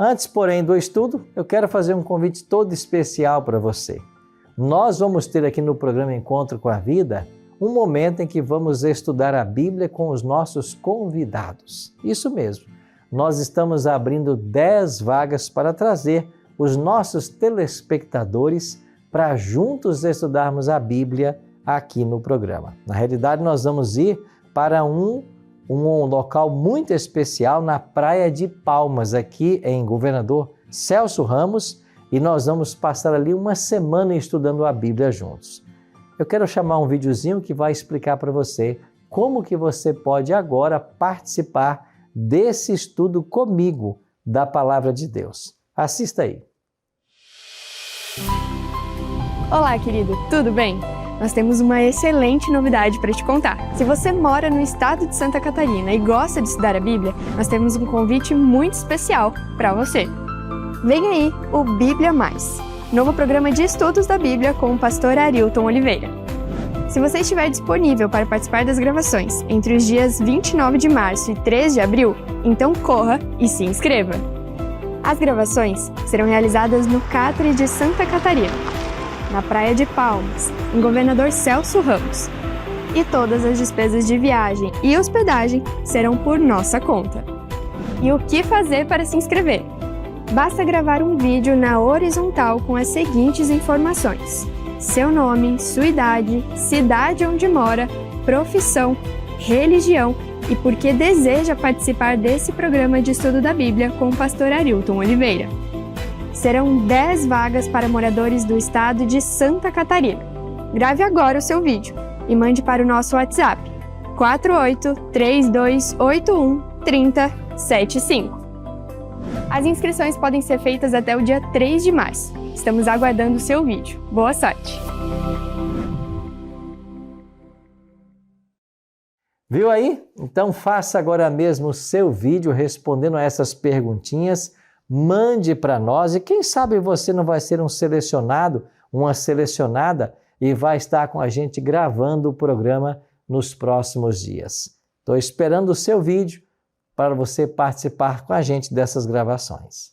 Antes, porém, do estudo, eu quero fazer um convite todo especial para você. Nós vamos ter aqui no programa Encontro com a Vida um momento em que vamos estudar a Bíblia com os nossos convidados. Isso mesmo, nós estamos abrindo 10 vagas para trazer os nossos telespectadores para juntos estudarmos a Bíblia aqui no programa. Na realidade, nós vamos ir para um local muito especial na Praia de Palmas, aqui em Governador Celso Ramos, e nós vamos passar ali uma semana estudando a Bíblia juntos. Eu quero chamar um videozinho que vai explicar para você como que você pode agora participar desse estudo comigo da Palavra de Deus. Assista aí. Olá, querido, tudo bem? Nós temos uma excelente novidade para te contar. Se você mora no estado de Santa Catarina e gosta de estudar a Bíblia, nós temos um convite muito especial para você. Vem aí o Bíblia Mais, novo programa de estudos da Bíblia com o pastor Arilton Oliveira. Se você estiver disponível para participar das gravações entre os dias 29 de março e 3 de abril, então corra e se inscreva. As gravações serão realizadas no Catre de Santa Catarina, na Praia de Palmas, em Governador Celso Ramos. E todas as despesas de viagem e hospedagem serão por nossa conta. E o que fazer para se inscrever? Basta gravar um vídeo na horizontal com as seguintes informações: seu nome, sua idade, cidade onde mora, profissão, religião e por que deseja participar desse programa de estudo da Bíblia com o pastor Arilton Oliveira. Serão 10 vagas para moradores do estado de Santa Catarina. Grave agora o seu vídeo e mande para o nosso WhatsApp 4832813075. As inscrições podem ser feitas até o dia 3 de março. Estamos aguardando o seu vídeo. Boa sorte! Viu aí? Então faça agora mesmo o seu vídeo respondendo a essas perguntinhas. Mande para nós e quem sabe você não vai ser um selecionado, uma selecionada e vai estar com a gente gravando o programa nos próximos dias. Estou esperando o seu vídeo para você participar com a gente dessas gravações.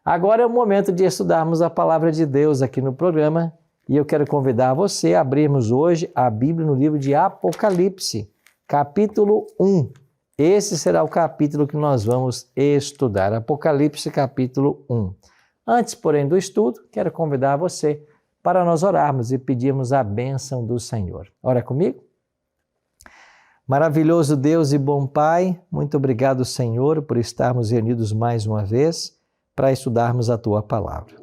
Agora é o momento de estudarmos a Palavra de Deus aqui no programa e eu quero convidar você a abrirmos hoje a Bíblia no livro de Apocalipse, capítulo 1. Esse será o capítulo que nós vamos estudar, Apocalipse capítulo 1. Antes, porém, do estudo, quero convidar você para nós orarmos e pedirmos a bênção do Senhor. Ora comigo? Maravilhoso Deus e bom Pai, muito obrigado, Senhor, por estarmos reunidos mais uma vez para estudarmos a Tua Palavra.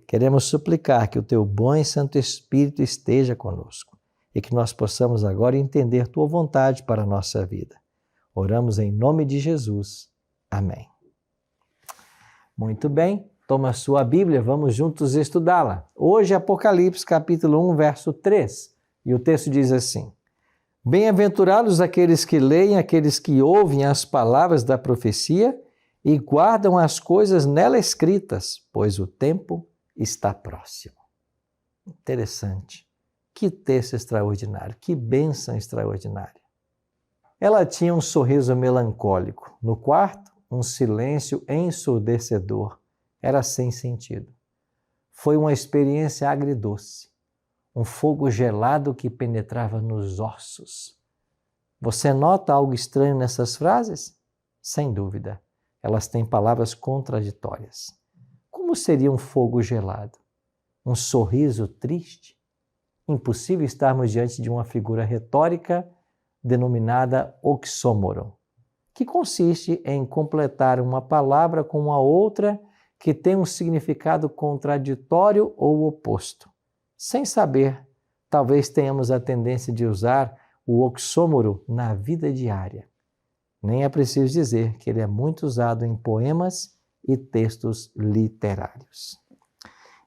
Queremos suplicar que o Teu bom e Santo Espírito esteja conosco e que nós possamos agora entender Tua vontade para a nossa vida. Oramos em nome de Jesus. Amém. Muito bem, toma a sua Bíblia, vamos juntos estudá-la. Hoje, Apocalipse, capítulo 1, verso 3. E o texto diz assim: Bem-aventurados aqueles que leem, aqueles que ouvem as palavras da profecia e guardam as coisas nela escritas, pois o tempo está próximo. Interessante. Que texto extraordinário, que bênção extraordinária. Ela tinha um sorriso melancólico. No quarto, um silêncio ensurdecedor. Era sem sentido. Foi uma experiência agridoce. Um fogo gelado que penetrava nos ossos. Você nota algo estranho nessas frases? Sem dúvida. Elas têm palavras contraditórias. Como seria um fogo gelado? Um sorriso triste? Impossível estarmos diante de uma figura retórica denominada oxômoron, que consiste em completar uma palavra com uma outra que tem um significado contraditório ou oposto. Sem saber, talvez tenhamos a tendência de usar o oxômoro na vida diária. Nem é preciso dizer que ele é muito usado em poemas e textos literários.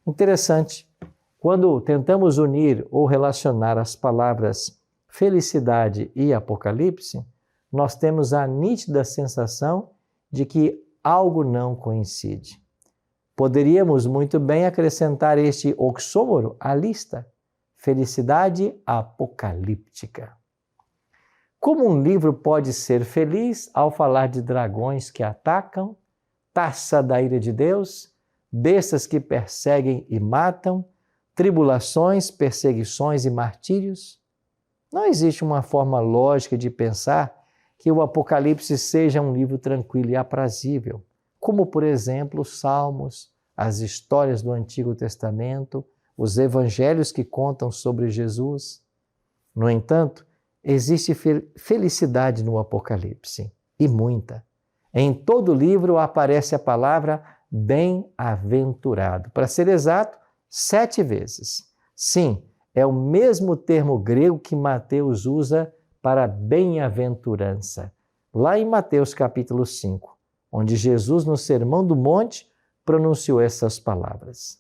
Interessante, quando tentamos unir ou relacionar as palavras felicidade e Apocalipse, nós temos a nítida sensação de que algo não coincide. Poderíamos muito bem acrescentar este oxômoro à lista, felicidade apocalíptica. Como um livro pode ser feliz ao falar de dragões que atacam, taça da ira de Deus, bestas que perseguem e matam, tribulações, perseguições e martírios? Não existe uma forma lógica de pensar que o Apocalipse seja um livro tranquilo e aprazível, como, por exemplo, os Salmos, as histórias do Antigo Testamento, os evangelhos que contam sobre Jesus. No entanto, existe felicidade no Apocalipse, e muita. Em todo o livro aparece a palavra bem-aventurado. Para ser exato, 7 vezes. Sim, é o mesmo termo grego que Mateus usa para bem-aventurança, lá em Mateus capítulo 5, onde Jesus, no Sermão do Monte, pronunciou essas palavras.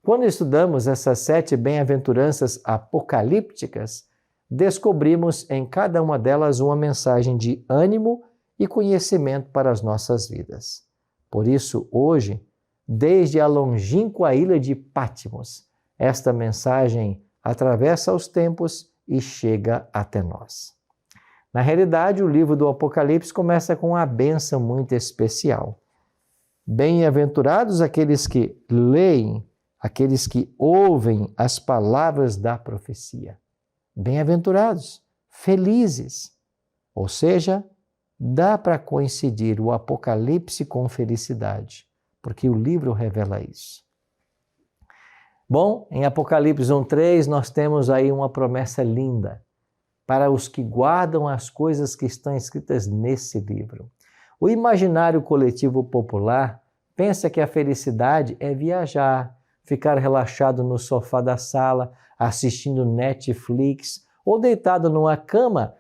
Quando estudamos essas 7 bem-aventuranças apocalípticas, descobrimos em cada uma delas uma mensagem de ânimo e conhecimento para as nossas vidas. Por isso, hoje, desde a longínqua ilha de Patmos, esta mensagem atravessa os tempos e chega até nós. Na realidade, o livro do Apocalipse começa com uma bênção muito especial. Bem-aventurados aqueles que leem, aqueles que ouvem as palavras da profecia. Bem-aventurados, felizes. Ou seja, dá para coincidir o Apocalipse com felicidade, porque o livro revela isso. Bom, em Apocalipse 1:3 nós temos aí uma promessa linda para os que guardam as coisas que estão escritas nesse livro. O imaginário coletivo popular pensa que a felicidade é viajar, ficar relaxado no sofá da sala, assistindo Netflix ou deitado numa cama,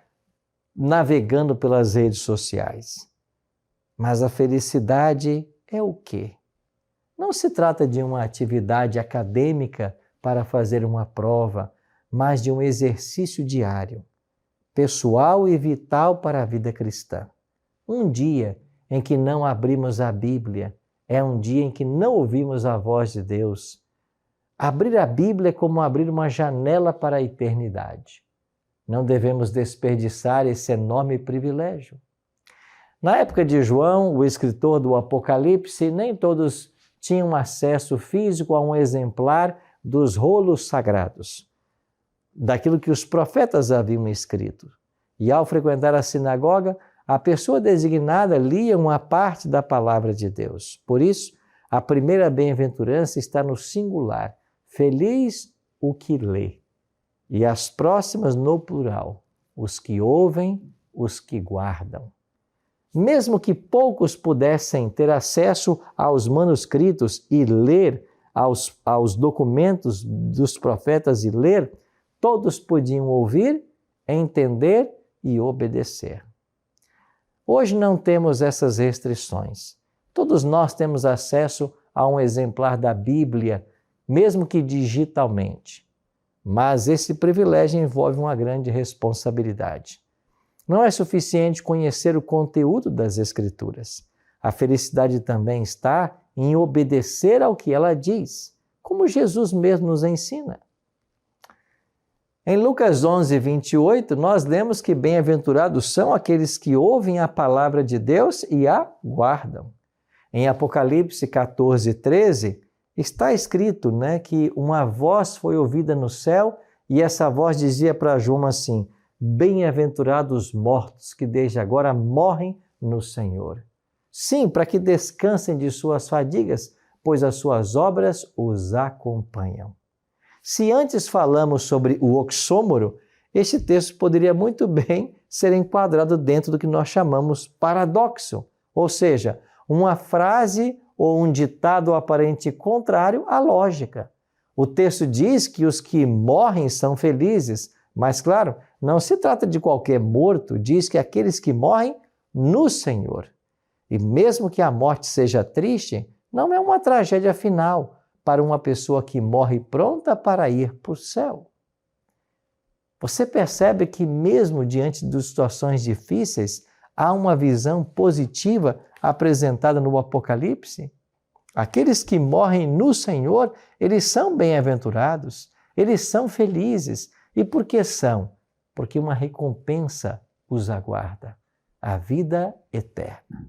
navegando pelas redes sociais. Mas a felicidade é o quê? Não se trata de uma atividade acadêmica para fazer uma prova, mas de um exercício diário, pessoal e vital para a vida cristã. Um dia em que não abrimos a Bíblia é um dia em que não ouvimos a voz de Deus. Abrir a Bíblia é como abrir uma janela para a eternidade. Não devemos desperdiçar esse enorme privilégio. Na época de João, o escritor do Apocalipse, nem todos tinham acesso físico a um exemplar dos rolos sagrados, daquilo que os profetas haviam escrito. E ao frequentar a sinagoga, a pessoa designada lia uma parte da palavra de Deus. Por isso, a primeira bem-aventurança está no singular, feliz o que lê. E as próximas no plural, os que ouvem, os que guardam. Mesmo que poucos pudessem ter acesso aos manuscritos e ler aos documentos dos profetas e ler, todos podiam ouvir, entender e obedecer. Hoje não temos essas restrições. Todos nós temos acesso a um exemplar da Bíblia, mesmo que digitalmente. Mas esse privilégio envolve uma grande responsabilidade. Não é suficiente conhecer o conteúdo das Escrituras. A felicidade também está em obedecer ao que ela diz, como Jesus mesmo nos ensina. Em Lucas 11:28, nós lemos que bem-aventurados são aqueles que ouvem a palavra de Deus e a guardam. Em Apocalipse 14:13, está escrito, que uma voz foi ouvida no céu e essa voz dizia para João assim: bem-aventurados os mortos que desde agora morrem no Senhor. Sim, para que descansem de suas fadigas, pois as suas obras os acompanham. Se antes falamos sobre o oxômoro, este texto poderia muito bem ser enquadrado dentro do que nós chamamos paradoxo, ou seja, uma frase ou um ditado aparente contrário à lógica. O texto diz que os que morrem são felizes, mas, claro, não se trata de qualquer morto, diz que aqueles que morrem no Senhor. E mesmo que a morte seja triste, não é uma tragédia final para uma pessoa que morre pronta para ir para o céu. Você percebe que mesmo diante de situações difíceis, há uma visão positiva apresentada no Apocalipse? Aqueles que morrem no Senhor, eles são bem-aventurados, eles são felizes. E por que são? Porque uma recompensa os aguarda, a vida eterna.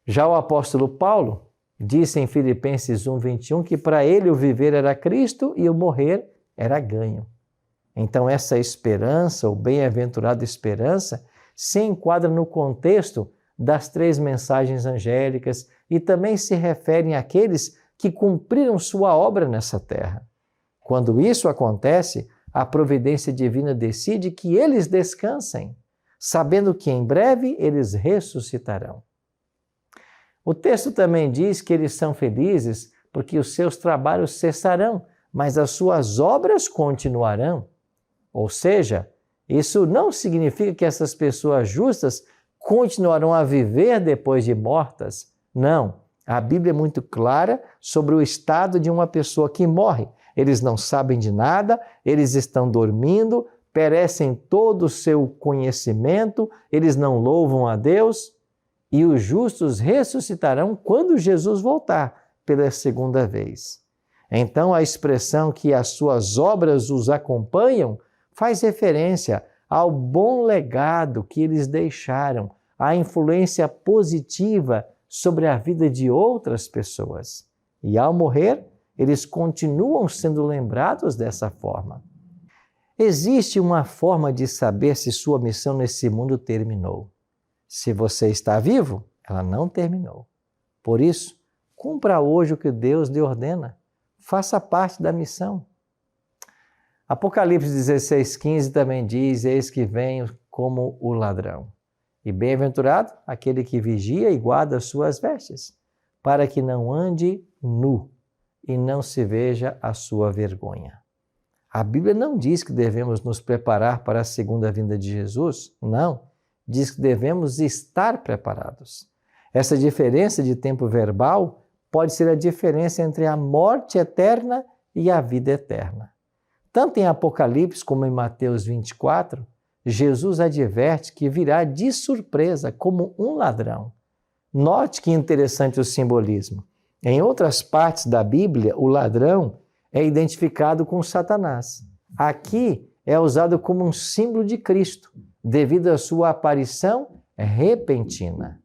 Já o apóstolo Paulo disse em Filipenses 1:21 que para ele o viver era Cristo e o morrer era ganho. Então essa esperança, ou bem-aventurada esperança, se enquadra no contexto das 3 mensagens angélicas e também se referem àqueles que cumpriram sua obra nessa terra. Quando isso acontece, a providência divina decide que eles descansem, sabendo que em breve eles ressuscitarão. O texto também diz que eles são felizes porque os seus trabalhos cessarão, mas as suas obras continuarão. Ou seja, isso não significa que essas pessoas justas continuarão a viver depois de mortas. Não, a Bíblia é muito clara sobre o estado de uma pessoa que morre. Eles não sabem de nada, eles estão dormindo, perecem todo o seu conhecimento, eles não louvam a Deus, e os justos ressuscitarão quando Jesus voltar pela segunda vez. Então, a expressão que as suas obras os acompanham faz referência ao bom legado que eles deixaram, à influência positiva sobre a vida de outras pessoas. E ao morrer, eles continuam sendo lembrados dessa forma. Existe uma forma de saber se sua missão nesse mundo terminou. Se você está vivo, ela não terminou. Por isso, cumpra hoje o que Deus lhe ordena. Faça parte da missão. Apocalipse 16:15 também diz: eis que venho como o ladrão. E bem-aventurado aquele que vigia e guarda as suas vestes, para que não ande nu e não se veja a sua vergonha. A Bíblia não diz que devemos nos preparar para a segunda vinda de Jesus, não. Diz que devemos estar preparados. Essa diferença de tempo verbal pode ser a diferença entre a morte eterna e a vida eterna. Tanto em Apocalipse como em Mateus 24, Jesus adverte que virá de surpresa como um ladrão. Note que interessante o simbolismo. Em outras partes da Bíblia, o ladrão é identificado com Satanás. Aqui é usado como um símbolo de Cristo, devido à sua aparição repentina.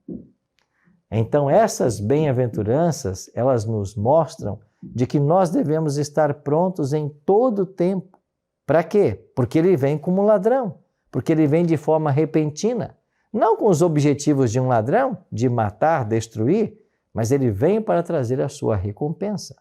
Então, essas bem-aventuranças, elas nos mostram de que nós devemos estar prontos em todo o tempo. Para quê? Porque ele vem como um ladrão, porque ele vem de forma repentina, não com os objetivos de um ladrão, de matar, destruir, mas ele vem para trazer a sua recompensa.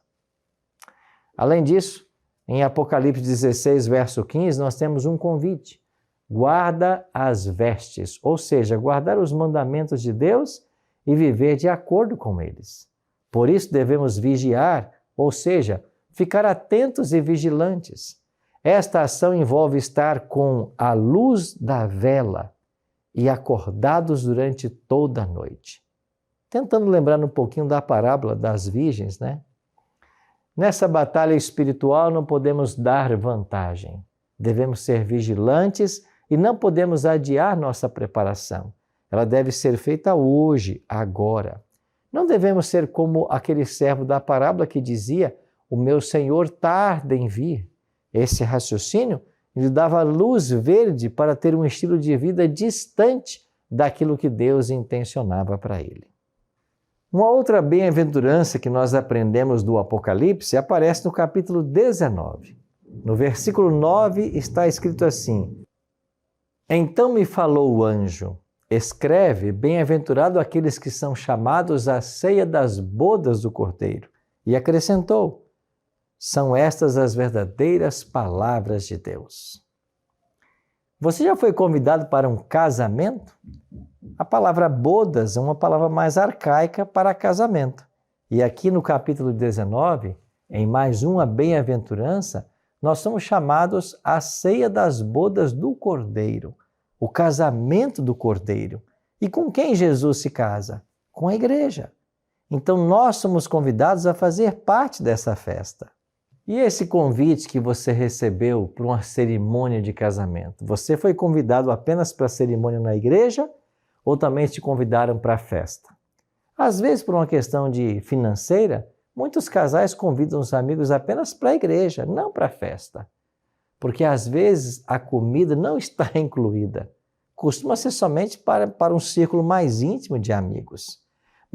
Além disso, em Apocalipse 16, verso 15, nós temos um convite. Guarda as vestes, ou seja, guardar os mandamentos de Deus e viver de acordo com eles. Por isso devemos vigiar, ou seja, ficar atentos e vigilantes. Esta ação envolve estar com a luz da vela e acordados durante toda a noite. Tentando lembrar um pouquinho da parábola das virgens, né? Nessa batalha espiritual não podemos dar vantagem. Devemos ser vigilantes e não podemos adiar nossa preparação. Ela deve ser feita hoje, agora. Não devemos ser como aquele servo da parábola que dizia: o meu Senhor tarda em vir. Esse raciocínio lhe dava luz verde para ter um estilo de vida distante daquilo que Deus intencionava para ele. Uma outra bem-aventurança que nós aprendemos do Apocalipse aparece no capítulo 19. No versículo 9 está escrito assim: então me falou o anjo, escreve, bem-aventurado aqueles que são chamados à ceia das bodas do Cordeiro. E acrescentou: são estas as verdadeiras palavras de Deus. Você já foi convidado para um casamento? A palavra bodas é uma palavra mais arcaica para casamento. E aqui no capítulo 19, em mais uma bem-aventurança, nós somos chamados à ceia das bodas do Cordeiro, o casamento do Cordeiro. E com quem Jesus se casa? Com a igreja. Então nós somos convidados a fazer parte dessa festa. E esse convite que você recebeu para uma cerimônia de casamento, você foi convidado apenas para a cerimônia na igreja ou também te convidaram para a festa? Às vezes, por uma questão de financeira, muitos casais convidam os amigos apenas para a igreja, não para a festa. Porque às vezes a comida não está incluída. Costuma ser somente para um círculo mais íntimo de amigos.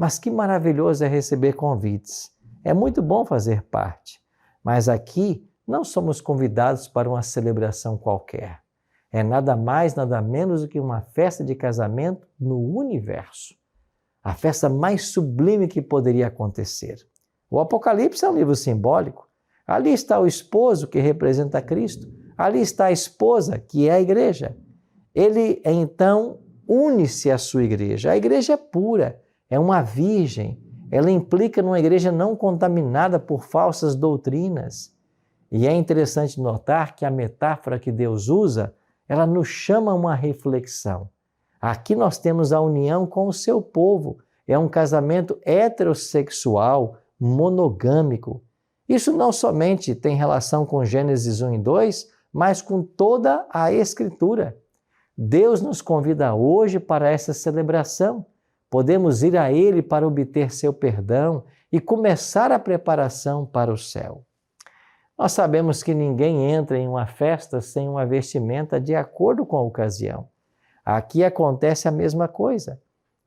Mas que maravilhoso é receber convites. É muito bom fazer parte. Mas aqui não somos convidados para uma celebração qualquer. É nada mais, nada menos do que uma festa de casamento no universo. A festa mais sublime que poderia acontecer. O Apocalipse é um livro simbólico. Ali está o esposo que representa Cristo. Ali está a esposa, que é a igreja. Ele, então, une-se à sua igreja. A igreja é pura, é uma virgem. Ela implica numa igreja não contaminada por falsas doutrinas. E é interessante notar que a metáfora que Deus usa, ela nos chama a uma reflexão. Aqui nós temos a união com o seu povo. É um casamento heterossexual, monogâmico. Isso não somente tem relação com Gênesis 1 e 2, mas com toda a Escritura. Deus nos convida hoje para essa celebração. Podemos ir a Ele para obter seu perdão e começar a preparação para o céu. Nós sabemos que ninguém entra em uma festa sem uma vestimenta de acordo com a ocasião. Aqui acontece a mesma coisa.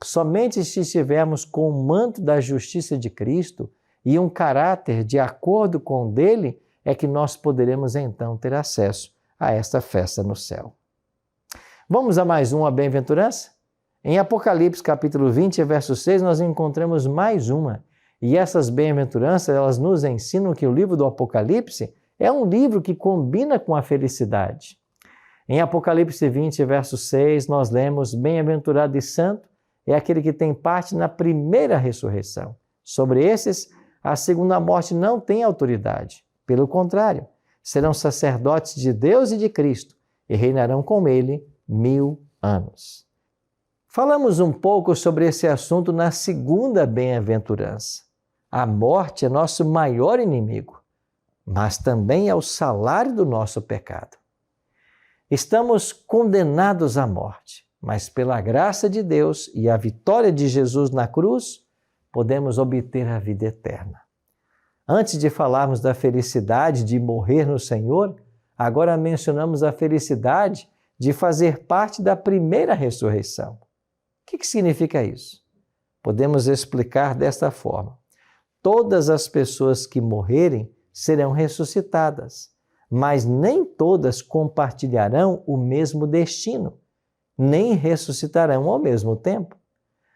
Somente se estivermos com o manto da justiça de Cristo e um caráter de acordo com o dele, é que nós poderemos então ter acesso a esta festa no céu. Vamos a mais uma bem-aventurança? Em Apocalipse capítulo 20, verso 6, nós encontramos mais uma. E essas bem-aventuranças, elas nos ensinam que o livro do Apocalipse é um livro que combina com a felicidade. Em Apocalipse 20, verso 6, nós lemos: bem-aventurado e santo é aquele que tem parte na primeira ressurreição. Sobre esses, a segunda morte não tem autoridade. Pelo contrário, serão sacerdotes de Deus e de Cristo e reinarão com ele 1000 anos. Falamos um pouco sobre esse assunto na segunda bem-aventurança. A morte é nosso maior inimigo, mas também é o salário do nosso pecado. Estamos condenados à morte, mas pela graça de Deus e a vitória de Jesus na cruz, podemos obter a vida eterna. Antes de falarmos da felicidade de morrer no Senhor, agora mencionamos a felicidade de fazer parte da primeira ressurreição. O que significa isso? Podemos explicar desta forma. Todas as pessoas que morrerem serão ressuscitadas, mas nem todas compartilharão o mesmo destino, nem ressuscitarão ao mesmo tempo.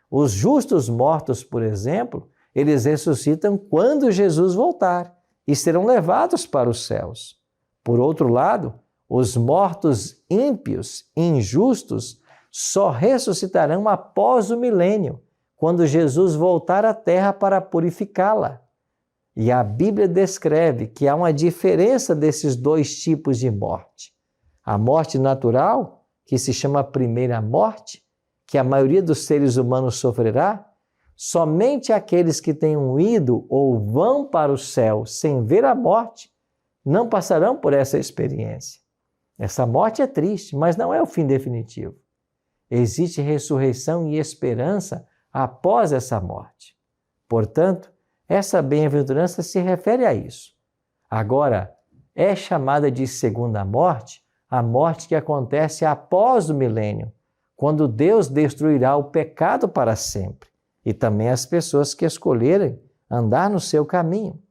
Os justos mortos, por exemplo, eles ressuscitam quando Jesus voltar e serão levados para os céus. Por outro lado, os mortos ímpios e injustos só ressuscitarão após o milênio, quando Jesus voltar à terra para purificá-la. E a Bíblia descreve que há uma diferença desses dois tipos de morte. A morte natural, que se chama primeira morte, que a maioria dos seres humanos sofrerá, somente aqueles que tenham ido ou vão para o céu sem ver a morte não passarão por essa experiência. Essa morte é triste, mas não é o fim definitivo. Existe ressurreição e esperança após essa morte. Portanto, essa bem-aventurança se refere a isso. Agora, é chamada de segunda morte a morte que acontece após o milênio, quando Deus destruirá o pecado para sempre e também as pessoas que escolherem andar no seu caminho.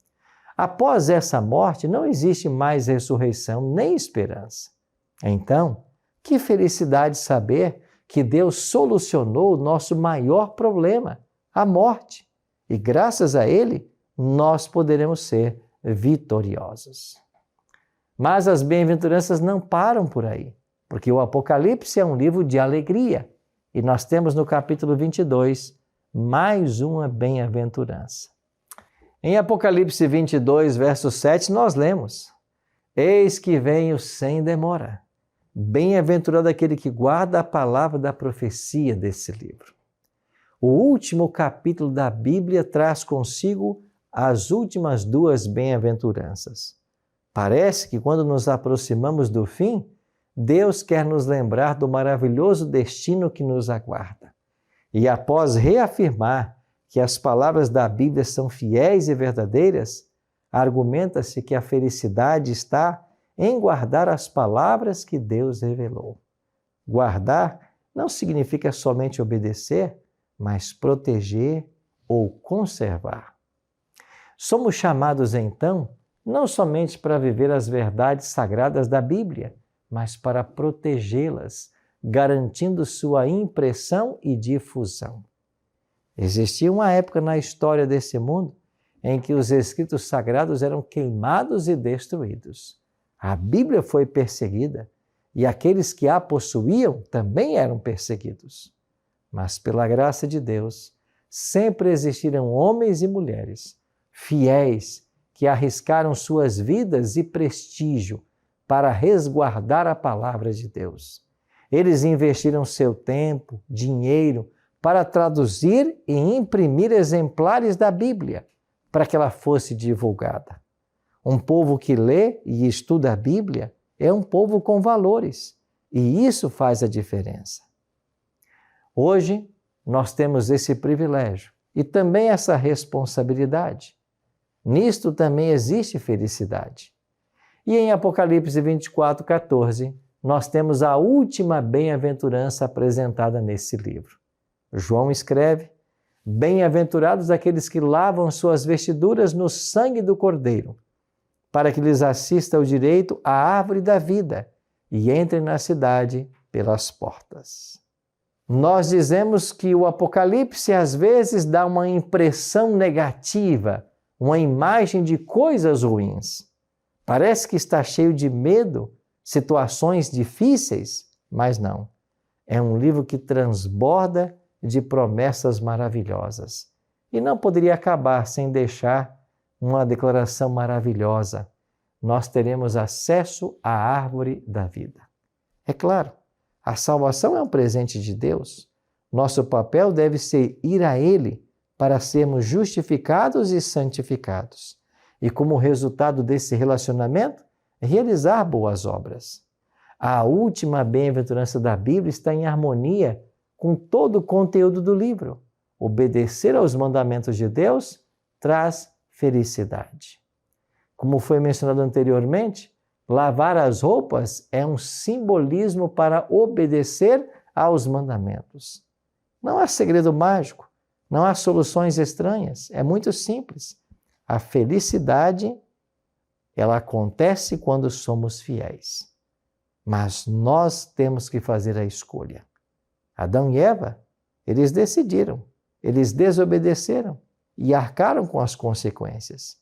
Após essa morte, não existe mais ressurreição nem esperança. Então, que felicidade saber que Deus solucionou o nosso maior problema, a morte. E graças a Ele, nós poderemos ser vitoriosos. Mas as bem-aventuranças não param por aí, porque o Apocalipse é um livro de alegria. E nós temos no capítulo 22 mais uma bem-aventurança. Em Apocalipse 22, verso 7, nós lemos: Eis que venho sem demora. Bem-aventurado aquele que guarda a palavra da profecia desse livro. O último capítulo da Bíblia traz consigo as últimas duas bem-aventuranças. Parece que quando nos aproximamos do fim, Deus quer nos lembrar do maravilhoso destino que nos aguarda. E após reafirmar que as palavras da Bíblia são fiéis e verdadeiras, argumenta-se que a felicidade está em guardar as palavras que Deus revelou. Guardar não significa somente obedecer, mas proteger ou conservar. Somos chamados, então, não somente para viver as verdades sagradas da Bíblia, mas para protegê-las, garantindo sua impressão e difusão. Existia uma época na história desse mundo em que os escritos sagrados eram queimados e destruídos. A Bíblia foi perseguida e aqueles que a possuíam também eram perseguidos. Mas pela graça de Deus, sempre existiram homens e mulheres fiéis que arriscaram suas vidas e prestígio para resguardar a palavra de Deus. Eles investiram seu tempo, dinheiro, para traduzir e imprimir exemplares da Bíblia, para que ela fosse divulgada. Um povo que lê e estuda a Bíblia é um povo com valores, e isso faz a diferença. Hoje, nós temos esse privilégio e também essa responsabilidade. Nisto também existe felicidade. E em Apocalipse 24:14, nós temos a última bem-aventurança apresentada nesse livro. João escreve: bem-aventurados aqueles que lavam suas vestiduras no sangue do Cordeiro, para que lhes assista o direito à árvore da vida e entrem na cidade pelas portas. Nós dizemos que o Apocalipse às vezes dá uma impressão negativa, uma imagem de coisas ruins. Parece que está cheio de medo, situações difíceis, mas não. É um livro que transborda de promessas maravilhosas. E não poderia acabar sem deixar uma declaração maravilhosa. Nós teremos acesso à árvore da vida. É claro, a salvação é um presente de Deus. Nosso papel deve ser ir a Ele para sermos justificados e santificados. E como resultado desse relacionamento, realizar boas obras. A última bem-aventurança da Bíblia está em harmonia com todo o conteúdo do livro. Obedecer aos mandamentos de Deus traz felicidade. Como foi mencionado anteriormente, lavar as roupas é um simbolismo para obedecer aos mandamentos. Não há segredo mágico, não há soluções estranhas, é muito simples. A felicidade, ela acontece quando somos fiéis. Mas nós temos que fazer a escolha. Adão e Eva, eles decidiram, eles desobedeceram e arcaram com as consequências.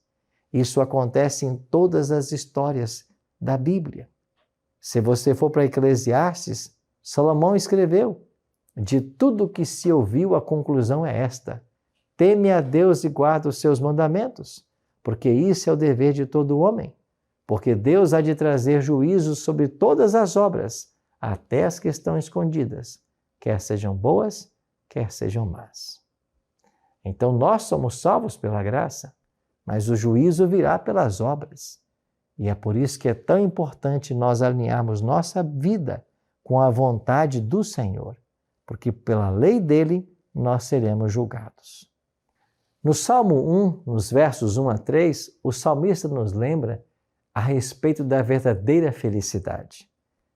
Isso acontece em todas as histórias da Bíblia. Se você for para Eclesiastes, Salomão escreveu: de tudo que se ouviu, a conclusão é esta: teme a Deus e guarda os seus mandamentos, porque isso é o dever de todo homem. Porque Deus há de trazer juízo sobre todas as obras, até as que estão escondidas, quer sejam boas, quer sejam más. Então nós somos salvos pela graça, mas o juízo virá pelas obras. E é por isso que é tão importante nós alinharmos nossa vida com a vontade do Senhor, porque pela lei dele nós seremos julgados. No Salmo 1, nos versos 1 a 3, o salmista nos lembra a respeito da verdadeira felicidade.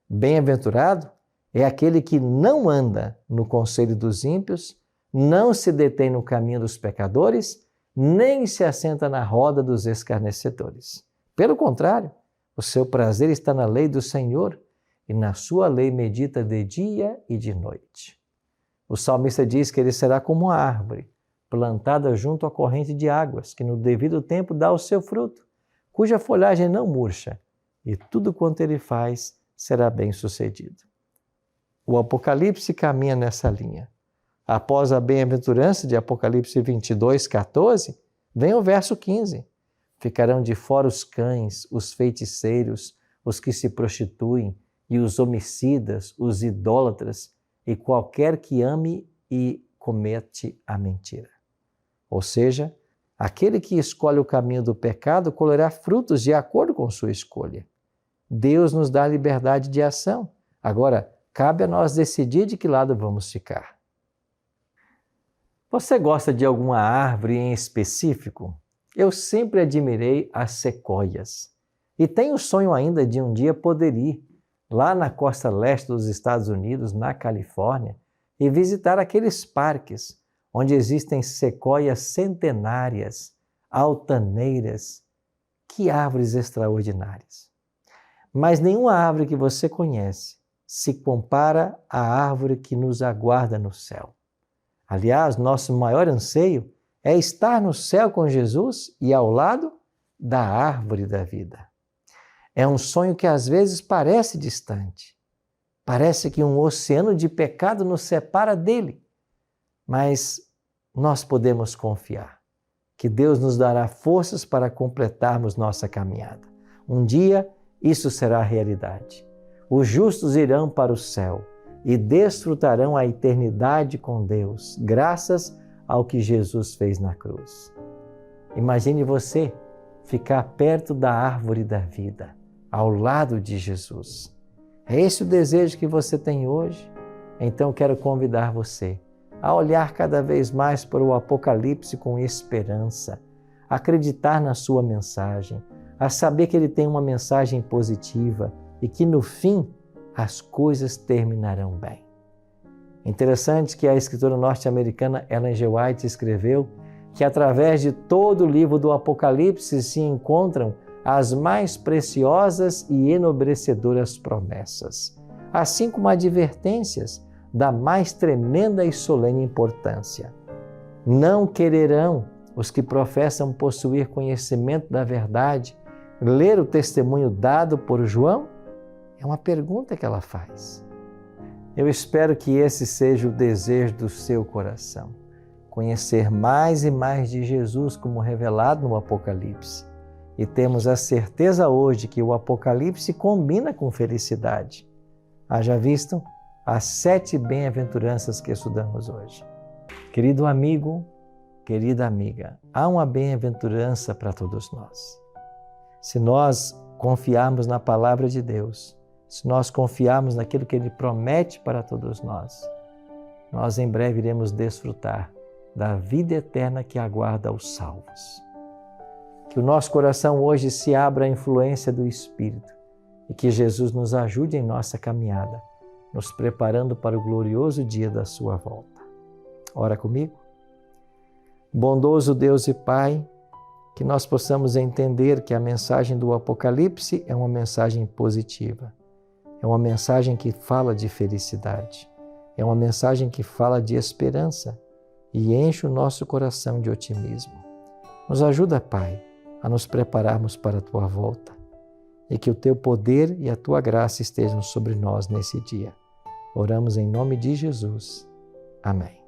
Bem-aventurado é aquele que não anda no conselho dos ímpios, não se detém no caminho dos pecadores, nem se assenta na roda dos escarnecedores. Pelo contrário, o seu prazer está na lei do Senhor e na sua lei medita de dia e de noite. O salmista diz que ele será como uma árvore plantada junto à corrente de águas, que no devido tempo dá o seu fruto, cuja folhagem não murcha, e tudo quanto ele faz será bem sucedido. O Apocalipse caminha nessa linha. Após a bem-aventurança de Apocalipse 22:14, vem o verso 15. Ficarão de fora os cães, os feiticeiros, os que se prostituem, e os homicidas, os idólatras, e qualquer que ame e comete a mentira. Ou seja, aquele que escolhe o caminho do pecado colherá frutos de acordo com sua escolha. Deus nos dá liberdade de ação. Agora, cabe a nós decidir de que lado vamos ficar. Você gosta de alguma árvore em específico? Eu sempre admirei as sequoias e tenho o sonho ainda de um dia poder ir lá na costa leste dos Estados Unidos, na Califórnia, e visitar aqueles parques onde existem sequoias centenárias, altaneiras. Que árvores extraordinárias! Mas nenhuma árvore que você conhece se compara à árvore que nos aguarda no céu. Aliás, nosso maior anseio é estar no céu com Jesus e ao lado da árvore da vida. É um sonho que às vezes parece distante. Parece que um oceano de pecado nos separa dele. Mas nós podemos confiar que Deus nos dará forças para completarmos nossa caminhada. Um dia isso será realidade. Os justos irão para o céu e desfrutarão a eternidade com Deus, graças ao que Jesus fez na cruz. Imagine você ficar perto da árvore da vida, ao lado de Jesus. É esse o desejo que você tem hoje? Então quero convidar você a olhar cada vez mais para o Apocalipse com esperança, a acreditar na sua mensagem, a saber que ele tem uma mensagem positiva e que no fim as coisas terminarão bem. Interessante que a escritora norte-americana Ellen G. White escreveu que através de todo o livro do Apocalipse se encontram as mais preciosas e enobrecedoras promessas, assim como advertências da mais tremenda e solene importância. Não quererão os que professam possuir conhecimento da verdade ler o testemunho dado por João? É uma pergunta que ela faz. Eu espero que esse seja o desejo do seu coração. Conhecer mais e mais de Jesus como revelado no Apocalipse. E temos a certeza hoje que o Apocalipse combina com felicidade. Haja visto as 7 bem-aventuranças que estudamos hoje. Querido amigo, querida amiga, há uma bem-aventurança para todos nós. Se nós confiarmos na palavra de Deus, se nós confiarmos naquilo que Ele promete para todos nós em breve iremos desfrutar da vida eterna que aguarda os salvos. Que o nosso coração hoje se abra à influência do Espírito e que Jesus nos ajude em nossa caminhada, nos preparando para o glorioso dia da sua volta. Ora comigo. Bondoso Deus e Pai, que nós possamos entender que a mensagem do Apocalipse é uma mensagem positiva, é uma mensagem que fala de felicidade, é uma mensagem que fala de esperança e enche o nosso coração de otimismo. Nos ajuda, Pai, a nos prepararmos para a Tua volta e que o Teu poder e a Tua graça estejam sobre nós nesse dia. Oramos em nome de Jesus. Amém.